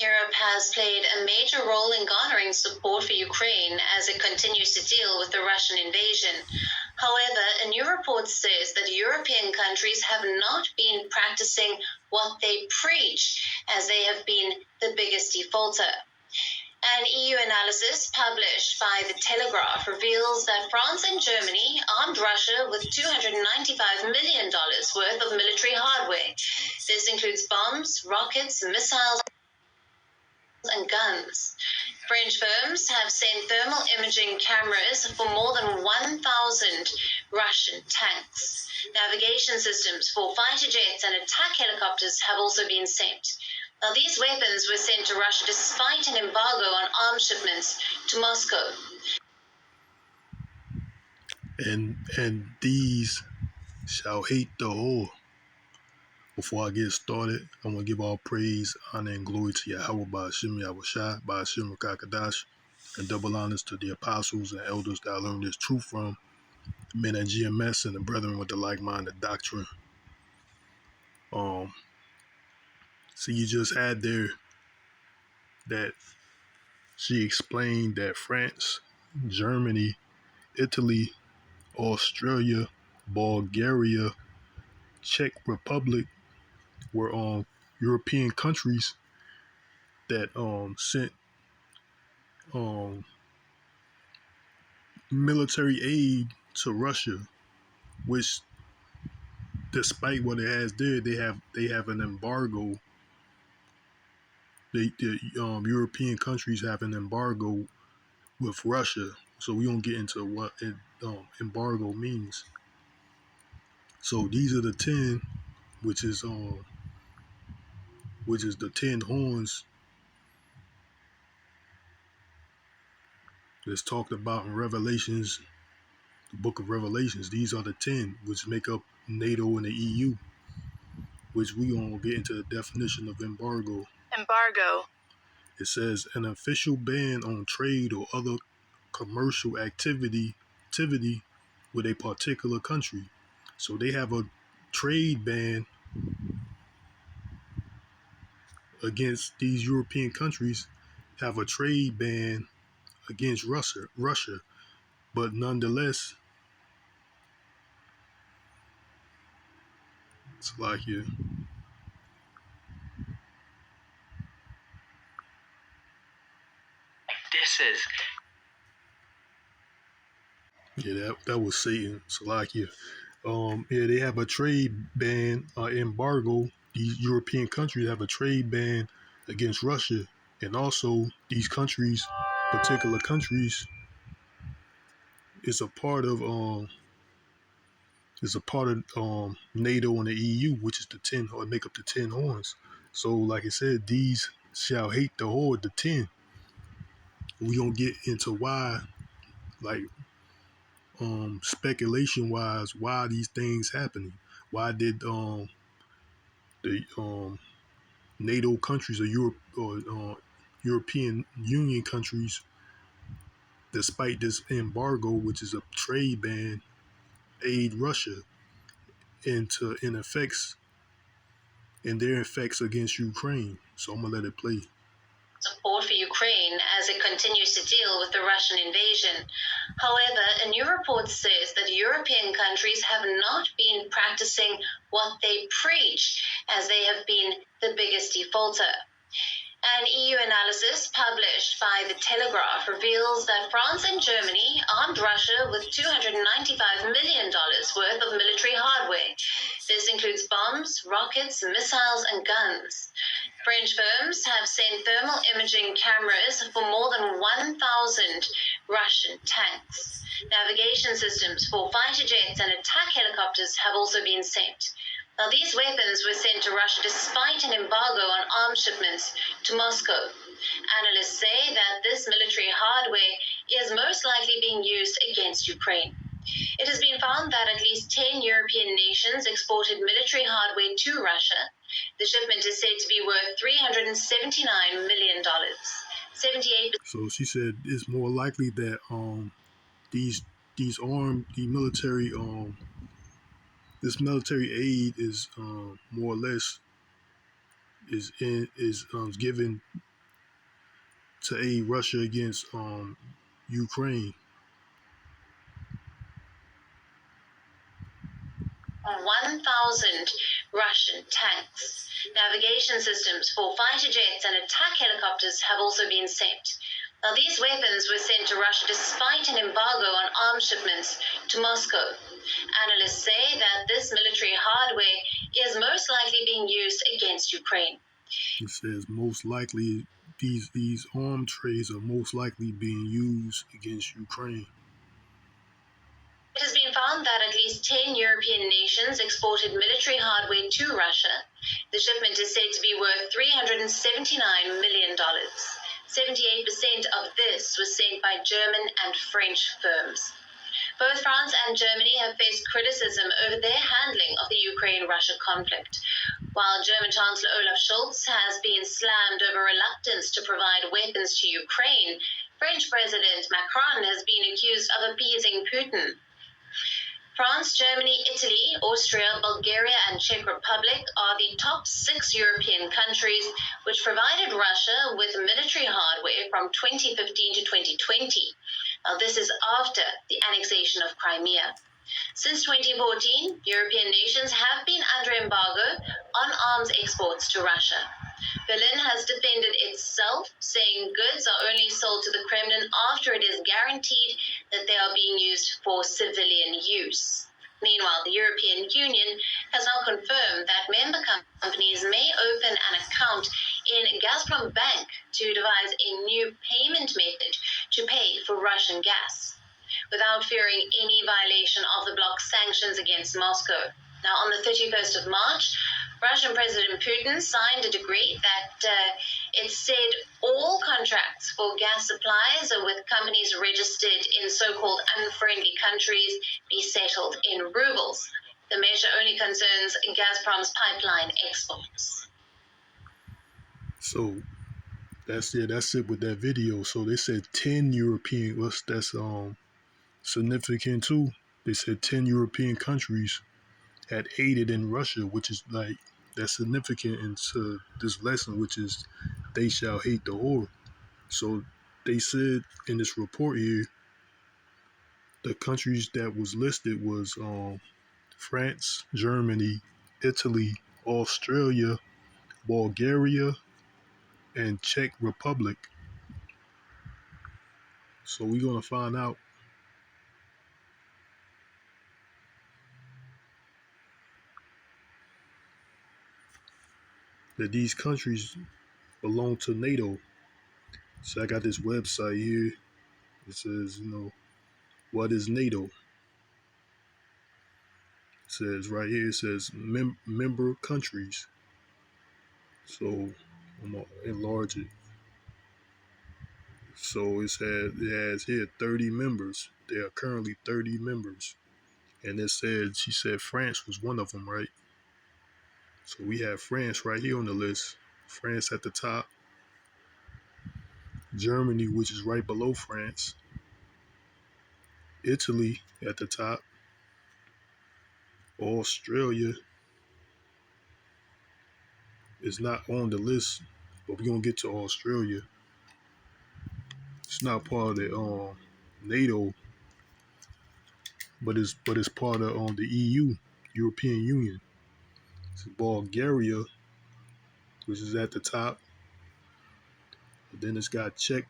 Europe has played a major role in garnering support for Ukraine as it continues to deal with the Russian invasion. However, a new report says that European countries have not been practicing what they preach, as they have been the biggest defaulter. An EU analysis published by The Telegraph reveals that France and Germany armed Russia with $295 million worth of military hardware. This includes bombs, rockets, missiles, and guns. French firms have sent thermal imaging cameras for more than 1,000 Russian tanks. Navigation systems for fighter jets and attack helicopters have also been sent. Now, these weapons were sent to Russia despite an embargo on arms shipments to Moscow. And these shall hate the whore. Before I get started, I want to give all praise, honor, and glory to YAHAWAHSHI, YAHAWAHSHI, and double honors to the apostles and elders that I learned this truth from, men at GMS and the brethren with the like-minded doctrine. So you just had there that she explained that France, Germany, Italy, Australia, Bulgaria, Czech Republic were European countries that sent military aid to Russia, which, despite what it has there, they have an embargo. The European countries have an embargo with Russia, so we don't get into what embargo means. So these are the 10, which is the 10 horns that's talked about in Revelations, the book of Revelations. These are the 10 which make up NATO and the EU, which we gonna get into the definition of embargo. Embargo. It says an official ban on trade or other commercial activity with a particular country. So they have a trade ban against these European countries, have a trade ban against Russia, but nonetheless, it's like you. This is. Yeah, that was Satan. Salakia. Yeah, they have a trade ban, embargo. These European countries have a trade ban against Russia, and also these countries, particular countries, is a part of NATO and the EU, which is the 10, or make up the 10 horns. So, like I said, these shall hate the whore, the 10. We gonna get into why, like, speculation wise, why these things happening. Why did the NATO countries or Europe or European Union countries, despite this embargo, which is a trade ban, aid Russia in their effects against Ukraine? So I'm gonna let it play. Support for Ukraine as it continues to deal with the Russian invasion. However, a new report says that European countries have not been practicing what they preach, as they have been the biggest defaulter. An EU analysis published by The Telegraph reveals that France and Germany armed Russia with $295 million worth of military hardware. This includes bombs, rockets, missiles, and guns. French firms have sent thermal imaging cameras for more than 1,000 Russian tanks. Navigation systems for fighter jets and attack helicopters have also been sent. Now, these weapons were sent to Russia despite an embargo on arms shipments to Moscow. Analysts say that this military hardware is most likely being used against Ukraine. It has been found that at least 10 European nations exported military hardware to Russia. The shipment is said to be worth $379 million. 78%. So she said it's more likely that this military aid is more or less is given to aid Russia against Ukraine. 1,000 Russian tanks. Navigation systems for fighter jets and attack helicopters have also been sent. Now, these weapons were sent to Russia despite an embargo on arms shipments to Moscow. Analysts say that this military hardware is most likely being used against Ukraine. It says most likely these arm trays are most likely being used against Ukraine. It has been found that at least 10 European nations exported military hardware to Russia. The shipment is said to be worth $379 million. 78% of this was sent by German and French firms. Both France and Germany have faced criticism over their handling of the Ukraine-Russia conflict. While German Chancellor Olaf Scholz has been slammed over reluctance to provide weapons to Ukraine, French President Macron has been accused of appeasing Putin. France, Germany, Italy, Austria, Bulgaria, and Czech Republic are the top 6 European countries which provided Russia with military hardware from 2015 to 2020. Now, this is after the annexation of Crimea. Since 2014, European nations have been under embargo on arms exports to Russia. Berlin has defended itself, saying goods are only sold to the Kremlin after it is guaranteed that they are being used for civilian use. Meanwhile, the European Union has now confirmed that member companies may open an account in Gazprom Bank to devise a new payment method to pay for Russian gas, without fearing any violation of the bloc's sanctions against Moscow. Now, on the 31st of March, Russian President Putin signed a decree that it said all contracts for gas supplies with companies registered in so-called unfriendly countries be settled in rubles. The measure only concerns Gazprom's pipeline exports. So that's it with that video. So they said 10 European, that's significant too. They said 10 European countries had aided in Russia, which is like, that's significant into this lesson, which is they shall hate the whore. So they said in this report here, the countries that was listed was France, Germany, Italy, Australia, Bulgaria, and Czech Republic. So we're gonna find out that these countries belong to NATO. So I got this website here. It says, what is NATO? It says right here, it says member countries. So I'm gonna enlarge it. So it has here 30 members. There are currently 30 members. And she said France was one of them, right? So we have France right here on the list. France at the top. Germany, which is right below France. Italy at the top. Australia is not on the list, but we're gonna get to Australia. It's not part of the NATO, but it's part of the EU, European Union. It's Bulgaria, which is at the top. And then it's got Czech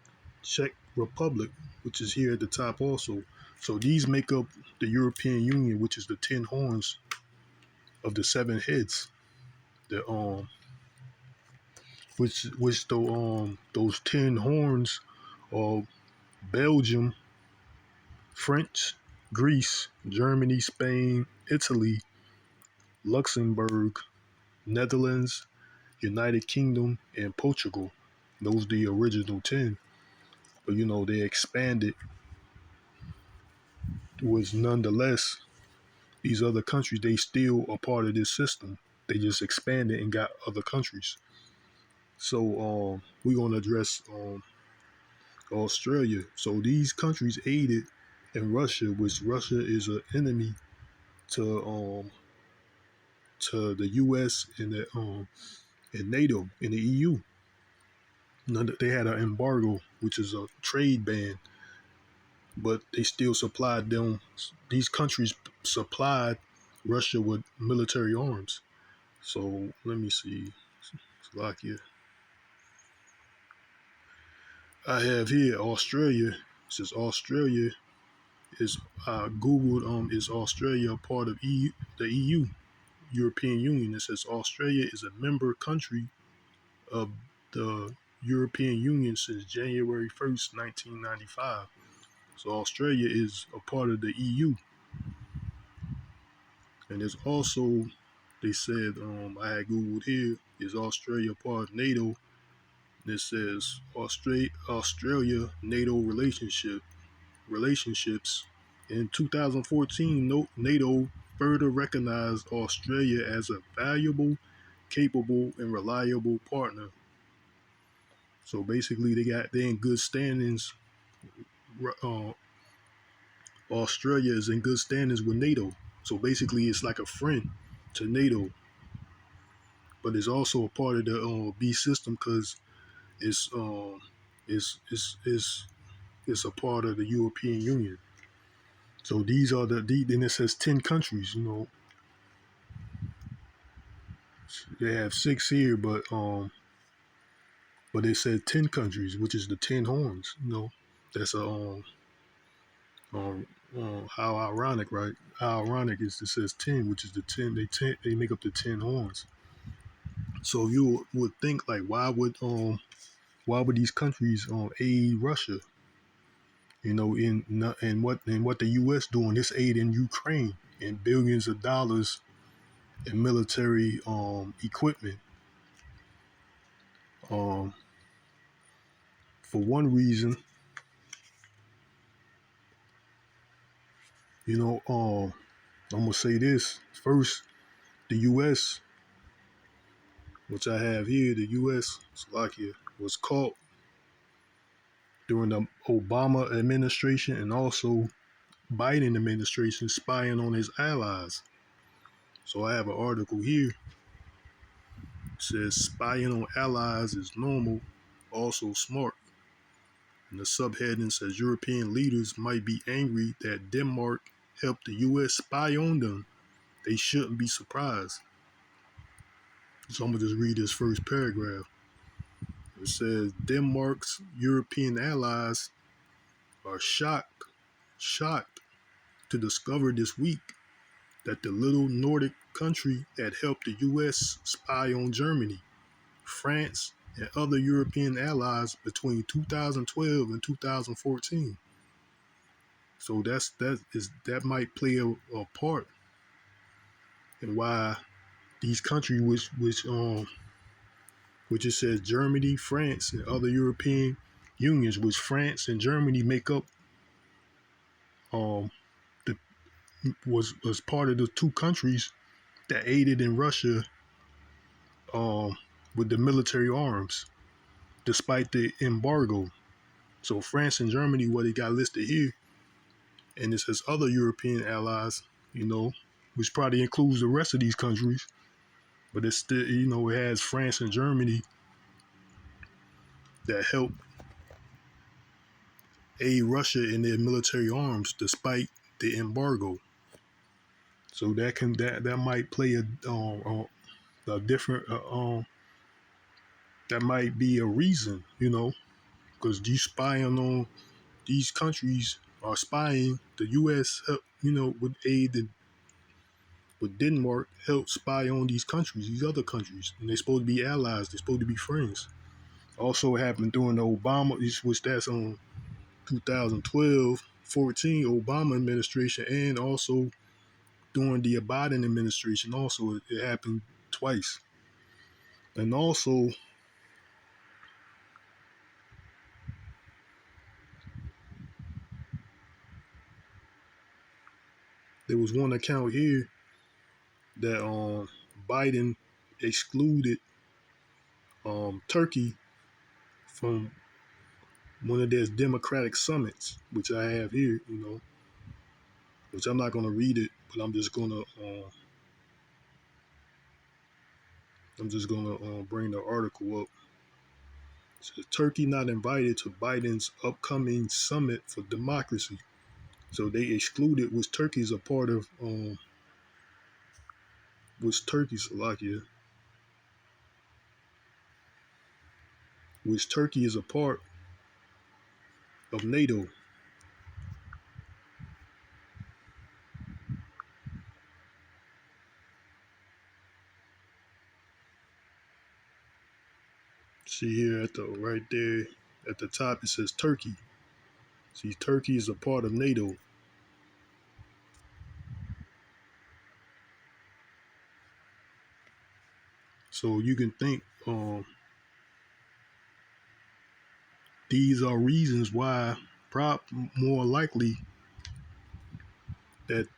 Republic, which is here at the top also. So these make up the European Union, which is the 10 horns of the 7 heads. Those 10 horns are Belgium, French, Greece, Germany, Spain, Italy, Luxembourg, Netherlands, United Kingdom, and Portugal. Those are the original 10. But they expanded. Was nonetheless, these other countries, they still are part of this system. They just expanded and got other countries. So we're going to address Australia. So these countries aided in Russia, which Russia is an enemy to the U.S. and NATO and the EU. they had an embargo, which is a trade ban, but they still supplied them. These countries supplied Russia with military arms. So let me see, Slovakia. I have here Australia. It says Australia is Googled. Is Australia a part of the EU, European Union? It says Australia is a member country of the European Union since January 1st, 1995. So Australia is a part of the EU, and there's also they said I had Googled here, is Australia part of NATO? It says Australia NATO relationships. In 2014, NATO further recognized Australia as a valuable, capable, and reliable partner. So basically, they're in good standings. Uh, Australia is in good standings with NATO. So basically, it's like a friend to NATO, but it's also a part of the B system because it's it's a part of the European Union. So these are then it says 10 countries. They have six here, but it said 10 countries, which is the 10 horns. That's um, how ironic, right? How ironic is it says 10, which is the 10. They make up the 10 horns. So you would think like, why would these countries aid Russia? In what the U.S. doing this aid in Ukraine and billions of dollars in military equipment. Um, for one reason, I'm gonna say this first: the U.S., which I have here, the U.S. Slovakia was caught during the Obama administration and also Biden administration spying on his allies. So I have an article here. It says spying on allies is normal, also smart. And the subheading says European leaders might be angry that Denmark helped the U.S. spy on them. They shouldn't be surprised. So I'm going to just read this first paragraph. It says Denmark's European allies are shocked to discover this week that the little Nordic country had helped the U.S. spy on Germany, France, and other European allies between 2012 and 2014. So that might play a part in why these countries, which it says Germany, France, and other European unions, which France and Germany make up, the was part of the two countries that aided in Russia with the military arms, despite the embargo. So France and Germany, what it got listed here, and it says other European allies, which probably includes the rest of these countries, but it's still, it has France and Germany that help aid Russia in their military arms despite the embargo. So that might play a different that might be a reason, because these spying on these countries are spying. The U.S. With aid with Denmark help spy on these countries, these other countries, and they're supposed to be allies. They're supposed to be friends. Also happened during the Obama, which that's on 2012, 14 Obama administration, and also during the Biden administration. Also, it happened twice. And also, there was one account here that Biden excluded Turkey from one of their Democratic summits, which I have here, which I'm not going to read it, but I'm just going to bring the article up. says Turkey not invited to Biden's upcoming summit for democracy. So they excluded was Turkey's a part of was Turkey Slovakia, which Turkey is a part of NATO. See here at the right there at the top it says Turkey. See, Turkey is a part of NATO. So you can think these are reasons why more likely that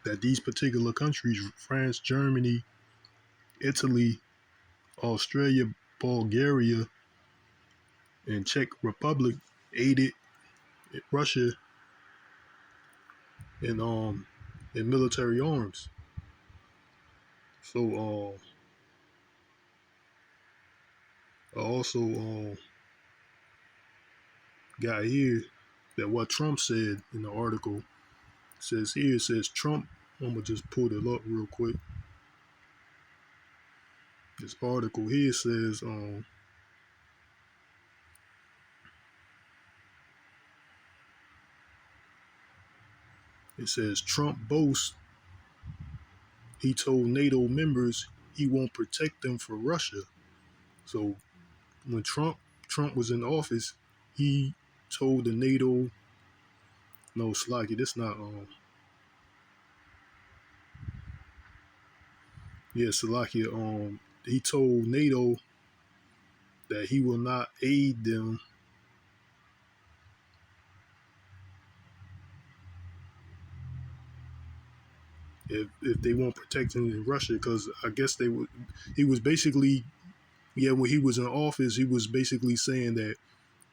that these particular countries, France, Germany, Italy, Australia, Bulgaria, and Czech Republic aided Russia in military arms. So I also got here that what Trump said in the article says here, it says Trump, I'm gonna just pull it up real quick. This article here says it says Trump boasts he told NATO members he won't protect them for Russia. So when Trump was in office, he told the NATO, no, Slocky, that's not yeah, Slovakia, he told NATO that he will not aid them if they won't protect him in Russia, because I guess they would. He was basically, yeah, when he was in office, he was basically saying that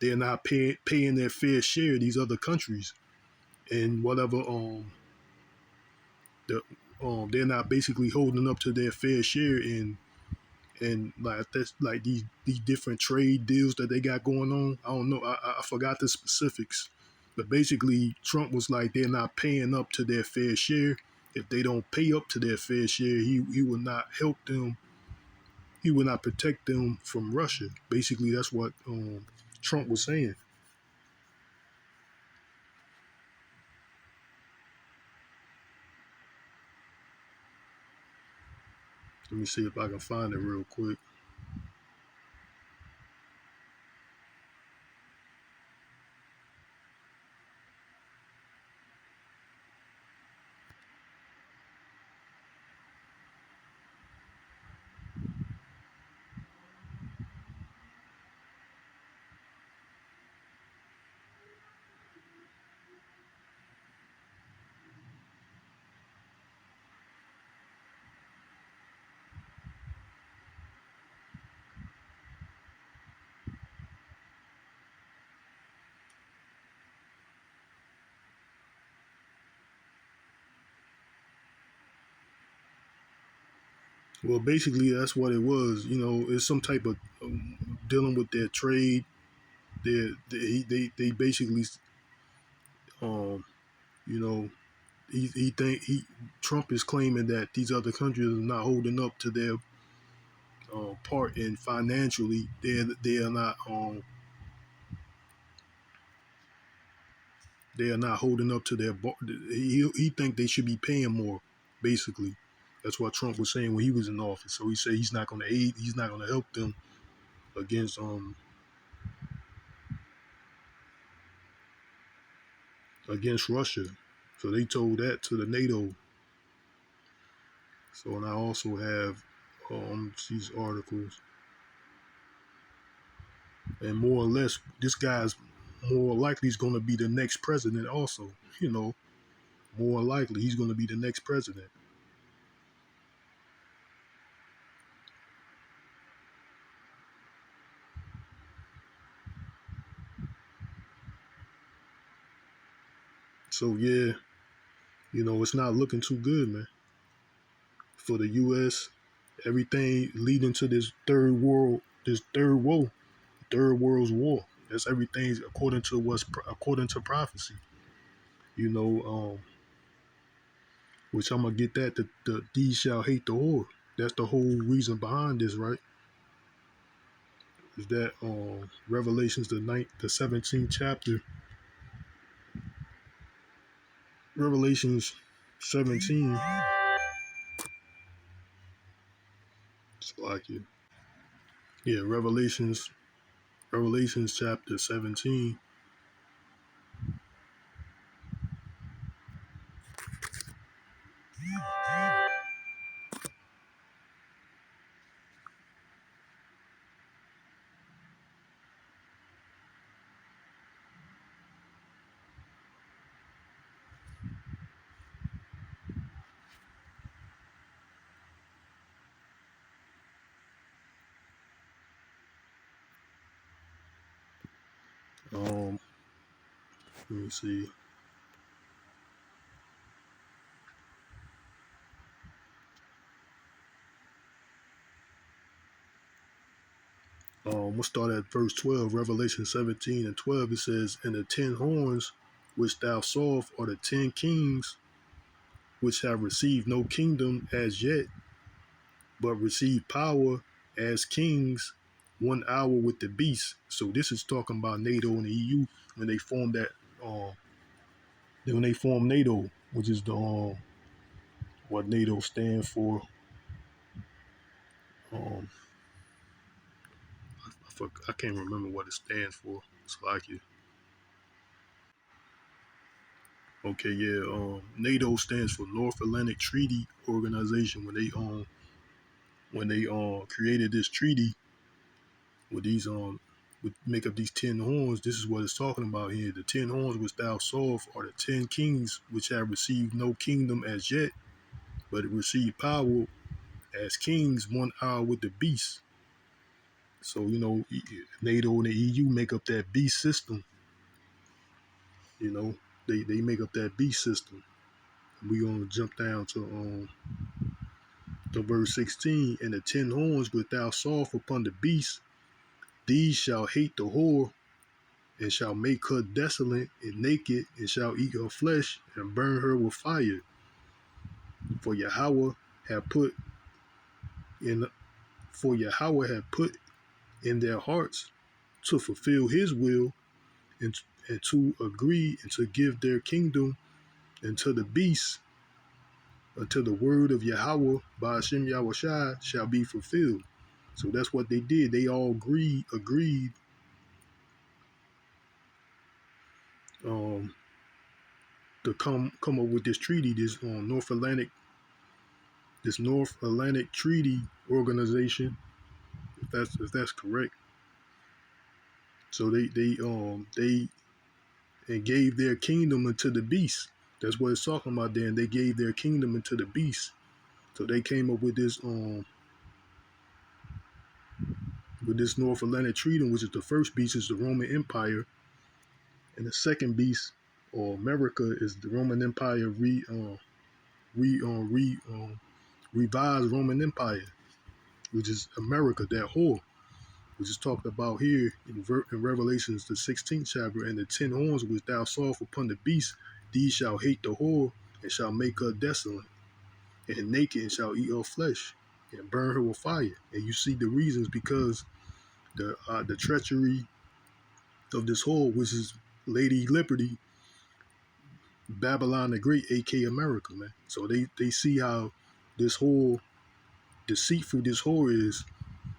they're not paying their fair share. These other countries and whatever, they're not basically holding up to their fair share and like that's like these different trade deals that they got going on. I don't know. I forgot the specifics, but basically Trump was like they're not paying up to their fair share. If they don't pay up to their fair share, he will not help them. He will not protect them from Russia. Basically, that's what Trump was saying. Let me see if I can find it real quick. Well, basically, that's what it was. You know, it's some type of dealing with their trade. They basically, um, you know, he think he Trump is claiming that these other countries are not holding up to their part, and financially they are not they are not holding up to their. He think they should be paying more. Basically, that's what Trump was saying when he was in office. So he said he's not going to aid. He's not going to help them against against Russia. So they told that to the NATO. So and I also have these articles, and more or less, this guy's more likely is going to be the next president. Also, you know, more likely he's going to be the next president. So yeah, you know, it's not looking too good, man, for the U.S. Everything leading to this third woe. Third World War. That's everything according to prophecy. You know, which I'm gonna get that the these shall hate the whore. That's the whole reason behind this, right? Is that Revelations the 17th chapter, Revelations 17. It's like it. Yeah, Revelations chapter 17. Let me see. We'll start at verse 12, Revelation 17 and 12. It says, "And the 10 horns which thou sawest are the 10 kings which have received no kingdom as yet, but receive power as kings 1 hour with the beast." So this is talking about NATO and the EU when they formed that. When they formed NATO, which is the what NATO stands for. Um, I can't remember what it stands for. It's like it. Okay, yeah. NATO stands for North Atlantic Treaty Organization. When they created this treaty with these would make up these 10 horns. This is what it's talking about here. The 10 horns which thou sawest are the 10 kings which have received no kingdom as yet, but received power as kings 1 hour with the beast. So NATO and the EU make up that beast system. You know, they make up that beast system. We gonna jump down to verse 16. "And the 10 horns which thou sawest upon the beast, these shall hate the whore, and shall make her desolate and naked, and shall eat her flesh, and burn her with fire. For Yahawah have put in their hearts to fulfill his will, and to agree and to give their kingdom unto the beast, until the word of Yahawah by Hashem YAHAWAHSHI shall be fulfilled." So that's what they did. They all agreed to come up with this treaty, this North Atlantic Treaty Organization, if that's correct. So they gave their kingdom unto the beast. That's what it's talking about there. And they gave their kingdom unto the beast. So they came up with this North Atlantic Treaty, which is the first beast is the Roman Empire, and the second beast, or America, is the Roman Empire revised Roman Empire, which is America, that whore, which is talked about here in Revelations the 16th chapter. "And the 10 horns which thou sawest upon the beast, these shall hate the whore, and shall make her desolate, and naked, and shall eat her flesh, and burn her with fire." And you see the reasons, because the treachery of this whore, which is Lady Liberty, Babylon the Great, aka America, man. So they see how this whole deceitful this whore is.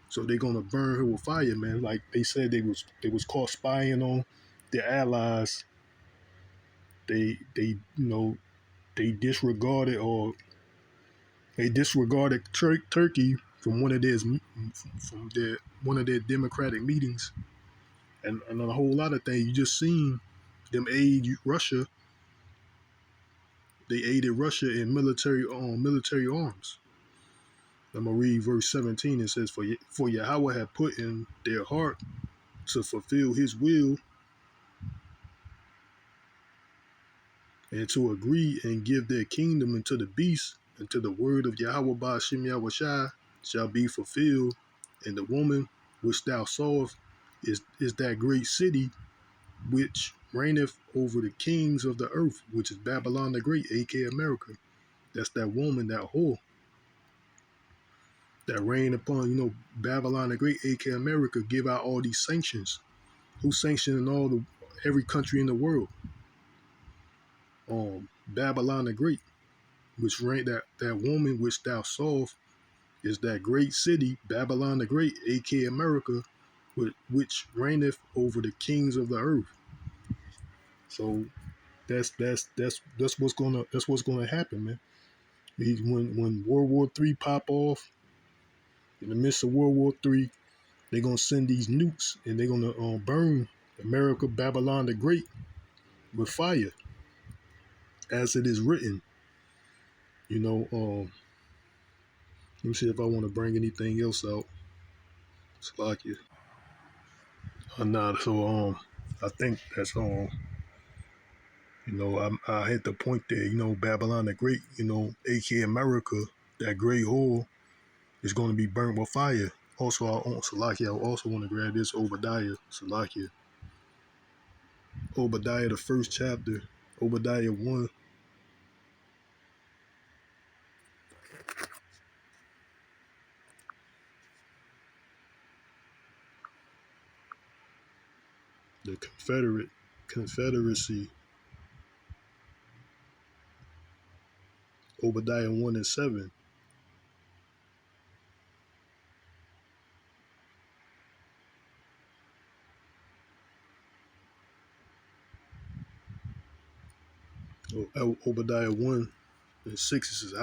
So they're gonna burn her with fire, man. Like they said, they was caught spying on their allies. They disregarded Turkey from one of their democratic meetings, and a whole lot of things. You just seen them aid Russia. They aided Russia in military arms. I'm gonna read verse 17. It says, For Yahawah had put in their heart to fulfill his will, and to agree and give their kingdom unto the beast, until the word of Yahawah by Hashem YAHAWAHSHI shall be fulfilled. And the woman which thou sawest is that great city which reigneth over the kings of the earth, which is Babylon the Great, aka America. That's that woman, that whore, that reigned upon, Babylon the Great, aka America, give out all these sanctions. Who's sanctioning every country in the world? Babylon the Great, which reigned that woman which thou sawest is that great city, Babylon the Great, aka America, which reigneth over the kings of the earth. So that's what's gonna happen, man. When World War III pop off, in the midst of World War III, they're gonna send these nukes and they're gonna burn America, Babylon the Great, with fire, as it is written. Let me see if I want to bring anything else out. Salakia. Nah, so I think that's I hit the point there. Babylon the Great, aka America, that great whore is going to be burnt with fire. Also, Salakia, I also want to grab this Obadiah, Salakia. Obadiah, the first chapter, Obadiah 1. The Confederacy, Obadiah 1 and 7. Obadiah 1 and 6, it says,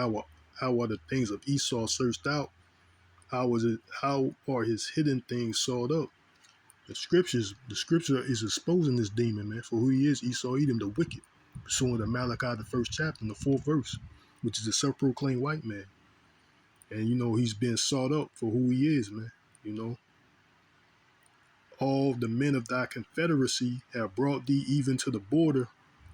how are the things of Esau searched out? How are his hidden things sought up? The scripture is exposing this demon, man, for who he is, Esau Edom, the wicked, pursuing the Malachi, the first chapter, in the 4th verse, which is a self-proclaimed white man. And, he's being sought up for who he is, man. All the men of thy confederacy have brought thee even to the border.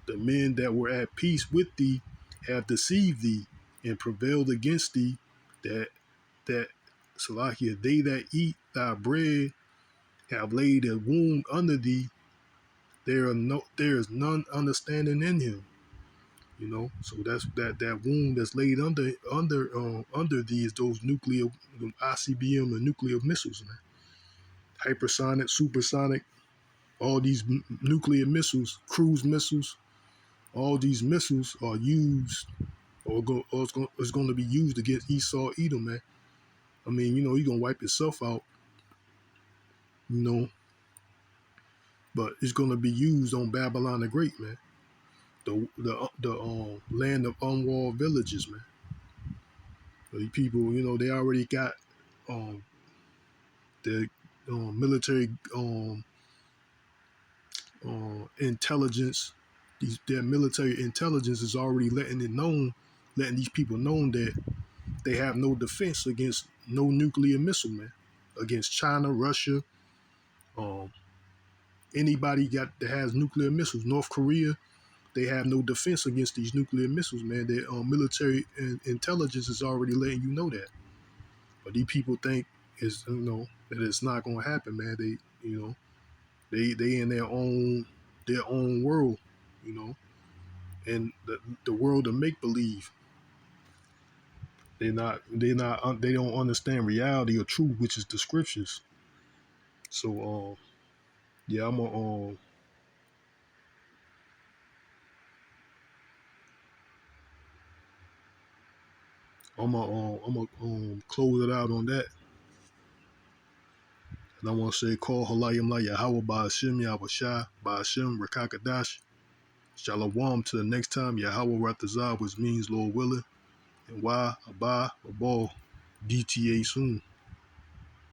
The men that were at peace with thee have deceived thee and prevailed against thee, that Salakia, they that eat thy bread have laid a wound under thee. There is none understanding in him. So that's that wound that's laid under thee is those ICBM and nuclear missiles, man. Hypersonic, supersonic, all these nuclear missiles, cruise missiles, all these missiles are used it's going to be used against Esau Edom, man. I mean, you're going to wipe yourself out, but it's going to be used on Babylon the Great, man. The land of unwalled villages, man. The people, they already got the military intelligence. Their military intelligence is already letting these people know that they have no defense against no nuclear missile, man. Against China, Russia, anybody that has nuclear missiles, North Korea, they have no defense against these nuclear missiles, man. Their military intelligence is already letting you know that. But these people think that it's not gonna happen, man. They in their own world, and the world of make believe. They don't understand reality or truth, which is the scriptures. So yeah, I'm gonna close it out on that. And I want to say, call Halayim La Yahawah Ba'ashim YAHAWAHSHI Ba'ashim Rakakadash. Shalom to the next time. Yahawah Ratazah, which means Lord willing. And YAHAWAH DTA soon.